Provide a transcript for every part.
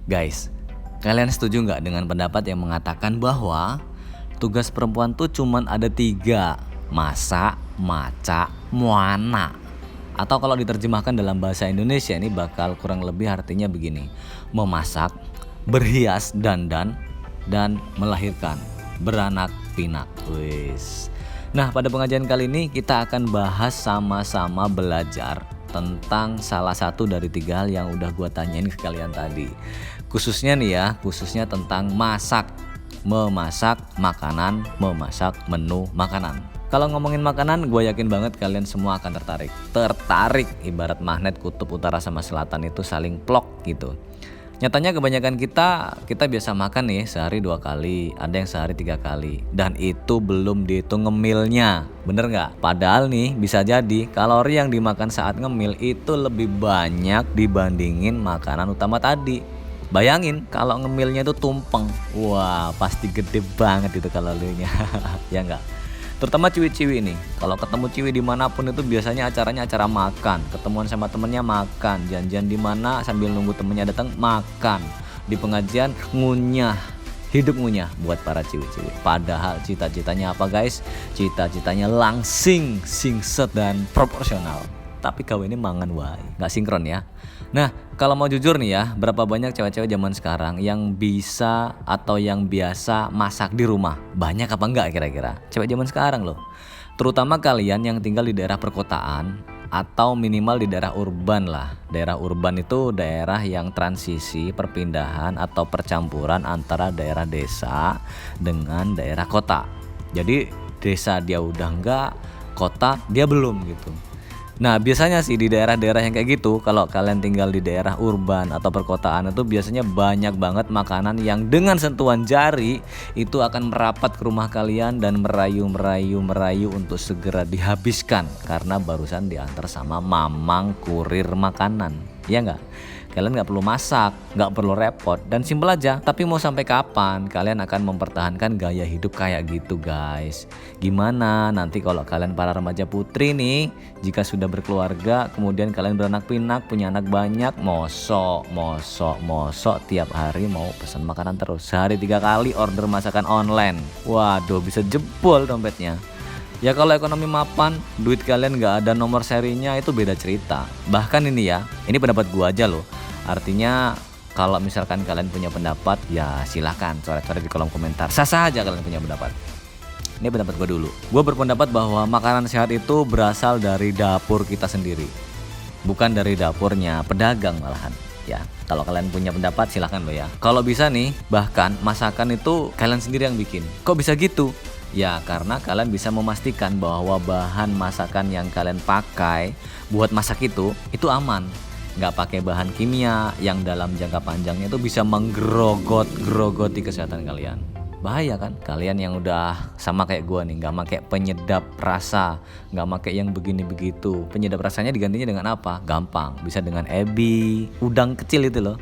Guys, kalian setuju nggak dengan pendapat yang mengatakan bahwa tugas perempuan tuh cuman ada 3: masak, maca, muana. Atau kalau diterjemahkan dalam bahasa Indonesia ini bakal kurang lebih artinya begini: memasak, berhias, dandan, dan melahirkan, beranak pinak. Wis. Nah, pada pengajian kali ini kita akan bahas sama-sama belajar tentang salah satu dari 3 hal yang udah gua tanyain ke kalian tadi. Khususnya nih ya, khususnya tentang masak, memasak makanan, memasak menu makanan. Kalau ngomongin makanan, gue yakin banget kalian semua akan tertarik ibarat magnet kutub utara sama selatan itu saling plok gitu. Nyatanya kebanyakan kita biasa makan nih sehari 2 kali, ada yang sehari 3 kali, dan itu belum dihitung ngemilnya, bener nggak? Padahal nih bisa jadi kalori yang dimakan saat ngemil itu lebih banyak dibandingin makanan utama tadi. Bayangin kalau ngemilnya itu tumpeng, wah pasti gede banget itu kalorinya, ya nggak? Terutama ciwi-ciwi nih, kalau ketemu ciwi dimanapun itu biasanya acaranya acara makan, ketemuan sama temennya makan, janjian di mana sambil nunggu temennya datang makan, di pengajian ngunyah, hidup ngunyah buat para ciwi-ciwi. Padahal cita-citanya apa guys? Cita-citanya langsing, singset, dan proporsional. Tapi kawinnya mangan wae, nggak sinkron ya. Nah, kalau mau jujur nih ya, berapa banyak cewek-cewek zaman sekarang yang bisa atau yang biasa masak di rumah? Banyak apa enggak kira-kira? Cewek zaman sekarang loh. Terutama kalian yang tinggal di daerah perkotaan atau minimal di daerah urban lah. Daerah urban itu daerah yang transisi, perpindahan atau percampuran antara daerah desa dengan daerah kota. Jadi desa dia udah enggak, kota dia belum gitu. Nah, biasanya sih di daerah-daerah yang kayak gitu, kalau kalian tinggal di daerah urban atau perkotaan itu biasanya banyak banget makanan yang dengan sentuhan jari itu akan merapat ke rumah kalian dan merayu untuk segera dihabiskan karena barusan diantar sama mamang kurir makanan. Ya nggak? Kalian nggak perlu masak, nggak perlu repot, dan simpel aja. Tapi mau sampai kapan kalian akan mempertahankan gaya hidup kayak gitu guys? Gimana nanti kalau kalian para remaja putri nih, jika sudah berkeluarga, kemudian kalian beranak pinak, punya anak banyak, mosok tiap hari mau pesan makanan terus. Sehari 3 kali order masakan online. Waduh, bisa jebol dompetnya. Ya kalau ekonomi mapan, duit kalian gak ada nomor serinya itu beda cerita. Bahkan ini ya, ini pendapat gua aja loh. Artinya kalau misalkan kalian punya pendapat, ya silahkan coret-coret di kolom komentar. Sah-sah aja kalian punya pendapat. Ini pendapat gua dulu. Gua berpendapat bahwa makanan sehat itu berasal dari dapur kita sendiri, bukan dari dapurnya pedagang malahan. Ya, kalau kalian punya pendapat silahkan loh ya. Kalau bisa nih, bahkan masakan itu kalian sendiri yang bikin. Kok bisa gitu? Ya karena kalian bisa memastikan bahwa bahan masakan yang kalian pakai buat masak itu aman. Nggak pakai bahan kimia yang dalam jangka panjangnya itu bisa menggerogoti kesehatan kalian. Bahaya kan? Kalian yang udah sama kayak gua nih, nggak pakai penyedap rasa, nggak pakai yang begini begitu. Penyedap rasanya digantinya dengan apa? Gampang, bisa dengan ebi, udang kecil itu loh,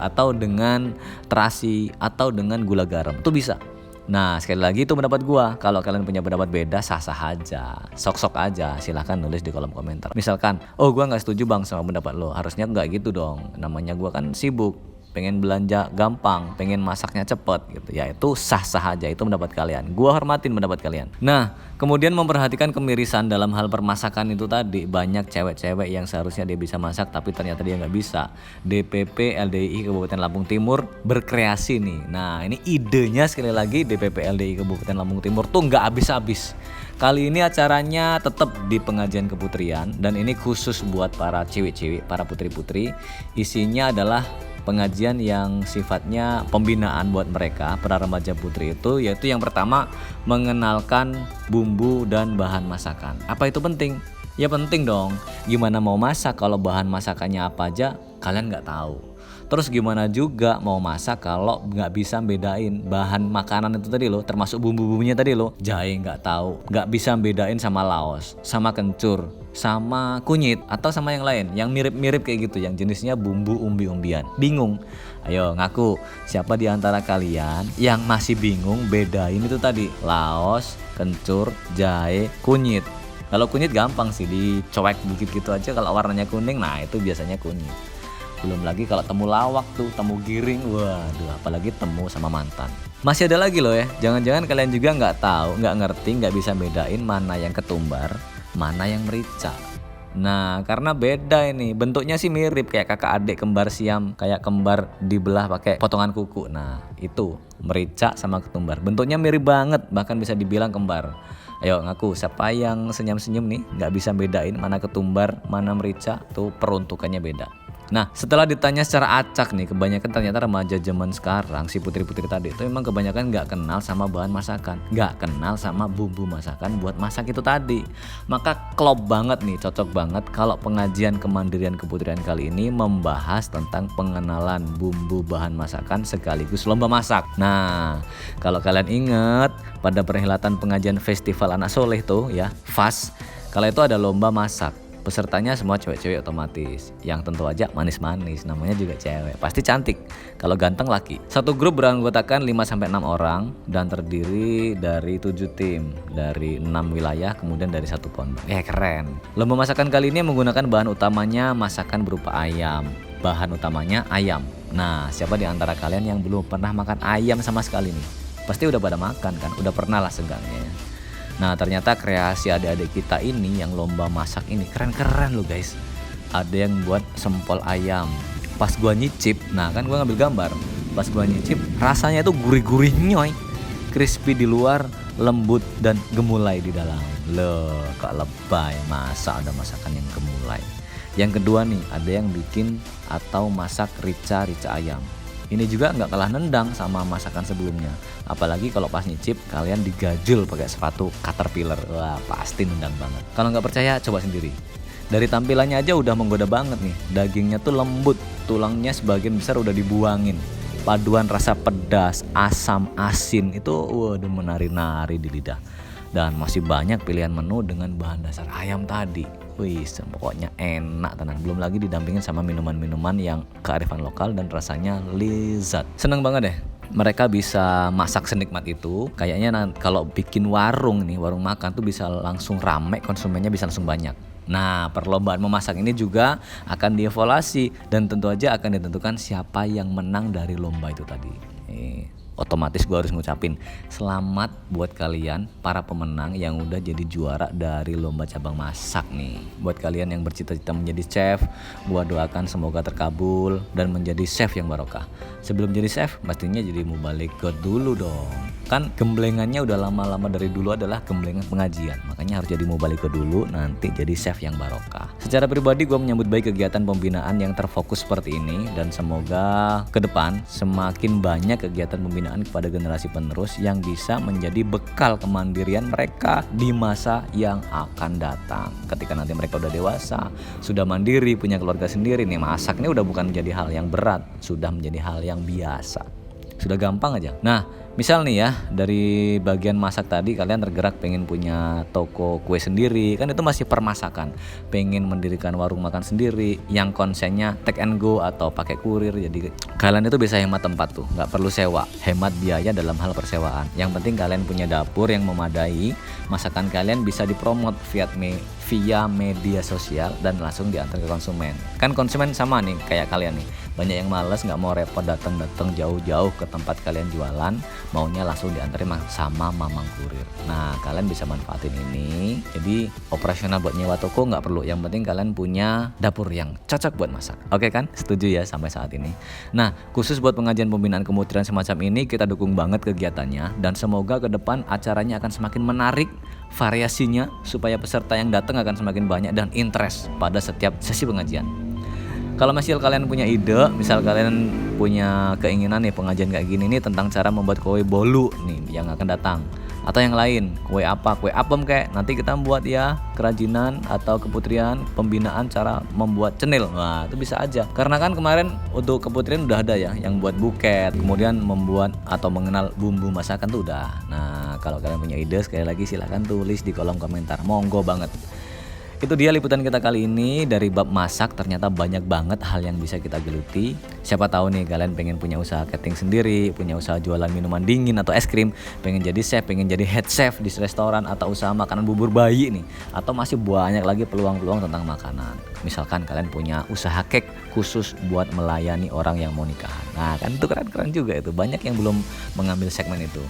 atau dengan terasi, atau dengan gula garam. Itu bisa. Nah sekali lagi itu pendapat gua. Kalau kalian punya pendapat beda, sah-sah aja, sok-sok aja, silahkan nulis di kolom komentar. Misalkan, oh gua nggak setuju bang sama pendapat lo, harusnya nggak gitu dong. Namanya gua kan sibuk, pengen belanja gampang, pengen masaknya cepet gitu. Ya itu sah-sah aja, itu pendapat kalian. Gua hormatin pendapat kalian. Nah kemudian memperhatikan kemirisan dalam hal permasakan itu tadi. Banyak cewek-cewek yang seharusnya dia bisa masak tapi ternyata dia nggak bisa. DPP LDII Kabupaten Lampung Timur berkreasi nih. Nah ini idenya sekali lagi DPP LDII Kabupaten Lampung Timur tuh nggak habis-habis. Kali ini acaranya tetap di pengajian keputrian dan ini khusus buat para ciwi-ciwi, para putri-putri. Isinya adalah pengajian yang sifatnya pembinaan buat mereka, para remaja putri itu, yaitu yang pertama mengenalkan bumbu dan bahan masakan. Apa itu penting? Ya penting dong. Gimana mau masak kalau bahan masakannya apa aja kalian nggak tahu. Terus gimana juga mau masak kalau nggak bisa bedain bahan makanan itu tadi loh, termasuk bumbu-bumbunya tadi loh. Jahe nggak tahu, nggak bisa bedain sama laos, sama kencur, sama kunyit, atau sama yang lain, yang mirip-mirip kayak gitu, yang jenisnya bumbu umbi-umbian. Bingung? Ayo ngaku, siapa di antara kalian yang masih bingung bedain itu tadi, laos, kencur, jahe, kunyit? Kalau kunyit gampang sih, dicoek dikit gitu aja, kalau warnanya kuning, nah itu biasanya kunyit. Belum lagi kalau temu lawak tuh, temu giring, waduh, apalagi temu sama mantan. Masih ada lagi loh ya, jangan-jangan kalian juga nggak tahu, nggak ngerti, nggak bisa bedain mana yang ketumbar, mana yang merica. Nah, karena beda ini, bentuknya sih mirip kayak kakak adik kembar siam, kayak kembar dibelah pakai potongan kuku. Nah, itu merica sama ketumbar. Bentuknya mirip banget, bahkan bisa dibilang kembar. Ayo ngaku, siapa yang senyum-senyum nih nggak bisa bedain mana ketumbar, mana merica, tuh peruntukannya beda. Nah, setelah ditanya secara acak nih, kebanyakan ternyata remaja zaman sekarang, si putri-putri tadi itu memang kebanyakan nggak kenal sama bahan masakan, nggak kenal sama bumbu masakan buat masak itu tadi. Maka klop banget nih, cocok banget kalau pengajian kemandirian keputrian kali ini membahas tentang pengenalan bumbu bahan masakan sekaligus lomba masak. Nah, kalau kalian ingat pada perhelatan pengajian festival anak soleh tuh ya, FAS, kalau itu ada lomba masak. Pesertanya semua cewek-cewek otomatis, yang tentu aja manis-manis, namanya juga cewek, pasti cantik. Kalau ganteng laki. Satu grup beranggotakan 5-6 orang dan terdiri dari 7 tim, dari 6 wilayah, kemudian dari 1 pondok. Keren. Lomba masakan kali ini menggunakan bahan utamanya masakan berupa ayam. Bahan utamanya ayam. Nah, siapa di antara kalian yang belum pernah makan ayam sama sekali nih? Pasti udah pada makan kan, udah pernah lah seenggaknya. Nah, ternyata kreasi adik-adik kita ini yang lomba masak ini keren-keren loh guys. Ada yang buat sempol ayam. Pas gua nyicip, nah kan gua ngambil gambar. Pas gua nyicip, rasanya itu gurih-gurih nyoy. Crispy di luar, lembut dan gemulai di dalam. Loh, kok lebay, masa ada masakan yang gemulai. Yang kedua nih, ada yang bikin atau masak rica ayam. Ini juga nggak kalah nendang sama masakan sebelumnya. Apalagi kalau pas nyicip kalian digajul pakai sepatu caterpillar. Wah, pasti nendang banget. Kalau nggak percaya coba sendiri. Dari tampilannya aja udah menggoda banget nih. Dagingnya tuh lembut, tulangnya sebagian besar udah dibuangin. Paduan rasa pedas, asam, asin itu waduh menari-nari di lidah. Dan masih banyak pilihan menu dengan bahan dasar ayam tadi. Wih, pokoknya enak tenan. Belum lagi didampingin sama minuman-minuman yang kearifan lokal dan rasanya lezat. Seneng banget deh. Mereka bisa masak senikmat itu. Kayaknya kalau bikin warung nih, warung makan tuh bisa langsung rame, konsumennya bisa langsung banyak. Nah, perlombaan memasak ini juga akan dievaluasi dan tentu aja akan ditentukan siapa yang menang dari lomba itu tadi. Otomatis gue harus ngucapin selamat buat kalian para pemenang yang udah jadi juara dari lomba cabang masak nih. Buat kalian yang bercita-cita menjadi chef, gue doakan semoga terkabul dan menjadi chef yang barokah. Sebelum jadi chef, pastinya jadi mubaligh dulu dong. Kan gemblengannya udah lama-lama dari dulu adalah gemblengan pengajian. Makanya harus jadi mubaligh dulu, nanti jadi chef yang barokah. Secara pribadi gue menyambut baik kegiatan pembinaan yang terfokus seperti ini. Dan semoga ke depan semakin banyak kegiatan pembinaan kepada generasi penerus yang bisa menjadi bekal kemandirian mereka di masa yang akan datang. Ketika nanti mereka udah dewasa, sudah mandiri, punya keluarga sendiri nih, masak ini udah bukan menjadi hal yang berat, sudah menjadi hal yang biasa. Sudah gampang aja. Nah, misal nih ya, dari bagian masak tadi kalian tergerak pengen punya toko kue sendiri, kan itu masih permasakan. Pengen mendirikan warung makan sendiri yang konsennya take and go atau pakai kurir. Jadi kalian itu bisa hemat tempat tuh, nggak perlu sewa, hemat biaya dalam hal persewaan. Yang penting kalian punya dapur yang memadai, masakan kalian bisa dipromot via media sosial dan langsung diantar ke konsumen. Kan konsumen sama nih kayak kalian nih, banyak yang malas nggak mau repot datang jauh-jauh ke tempat kalian jualan, maunya langsung diantarin sama mamang kurir. Nah, kalian bisa manfaatin ini. Jadi operasional buat nyewa toko nggak perlu, yang penting kalian punya dapur yang cocok buat masak. Oke kan? Setuju ya sampai saat ini. Nah, khusus buat pengajian pembinaan kemutrian semacam ini kita dukung banget kegiatannya dan semoga ke depan acaranya akan semakin menarik, variasinya supaya peserta yang datang akan semakin banyak dan interest pada setiap sesi pengajian. Kalau misal kalian punya ide, misal kalian punya keinginan nih pengajian kayak gini nih tentang cara membuat kue bolu nih yang akan datang, atau yang lain, kue apa, kue apem kayak, nanti kita membuat ya kerajinan atau keputrian pembinaan cara membuat cenil. Wah, itu bisa aja. Karena kan kemarin untuk keputrian udah ada ya yang buat buket, kemudian membuat atau mengenal bumbu masakan tuh udah. Nah, kalau kalian punya ide sekali lagi silahkan tulis di kolom komentar. Monggo banget. Itu dia liputan kita kali ini. Dari bab masak ternyata banyak banget hal yang bisa kita geluti. Siapa tahu nih kalian pengen punya usaha catering sendiri, punya usaha jualan minuman dingin atau es krim, pengen jadi chef, pengen jadi head chef di restoran atau usaha makanan bubur bayi nih, atau masih banyak lagi peluang-peluang tentang makanan. Misalkan kalian punya usaha cake khusus buat melayani orang yang mau nikahan. Nah, kan itu keren-keren juga itu. Banyak yang belum mengambil segmen itu.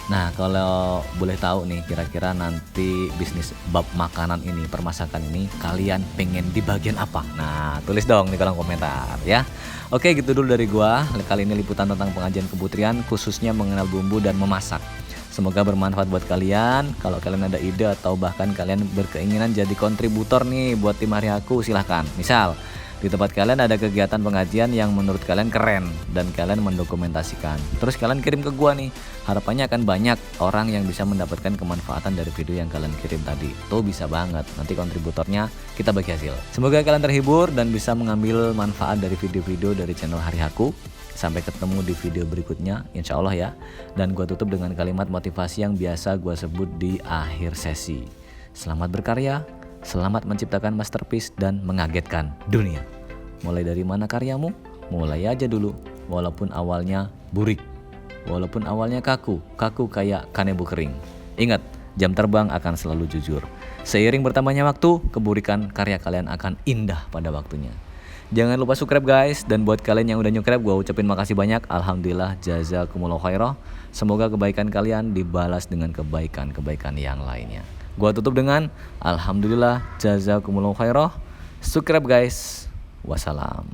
Nah, kalau boleh tahu nih, kira-kira nanti bisnis bab makanan ini, permasakan ini, kalian pengen di bagian apa? Nah, tulis dong di kolom komentar ya. Oke, gitu dulu dari gua. Kali ini liputan tentang pengajian keputrian, khususnya mengenal bumbu dan memasak. Semoga bermanfaat buat kalian. Kalau kalian ada ide atau bahkan kalian berkeinginan jadi kontributor nih buat tim Hari Aku, silahkan. Misal, di tempat kalian ada kegiatan pengajian yang menurut kalian keren dan kalian mendokumentasikan. Terus kalian kirim ke gua nih. Harapannya akan banyak orang yang bisa mendapatkan kemanfaatan dari video yang kalian kirim tadi. Tuh bisa banget. Nanti kontributornya kita bagi hasil. Semoga kalian terhibur dan bisa mengambil manfaat dari video-video dari channel Hari Aku. Sampai ketemu di video berikutnya, insya Allah ya. Dan gua tutup dengan kalimat motivasi yang biasa gua sebut di akhir sesi. Selamat berkarya. Selamat menciptakan masterpiece dan mengagetkan dunia. Mulai dari mana karyamu? Mulai aja dulu. Walaupun awalnya burik, walaupun awalnya kaku kayak kanebo kering. Ingat, jam terbang akan selalu jujur. Seiring bertambahnya waktu, keburikan karya kalian akan indah pada waktunya. Jangan lupa subscribe guys. Dan buat kalian yang udah subscribe, gue ucapin makasih banyak. Alhamdulillah, jazakumullah khairah. Semoga kebaikan kalian dibalas dengan kebaikan-kebaikan yang lainnya. Gua tutup dengan alhamdulillah, jazakumullah khairah. Subscribe guys. Wassalam.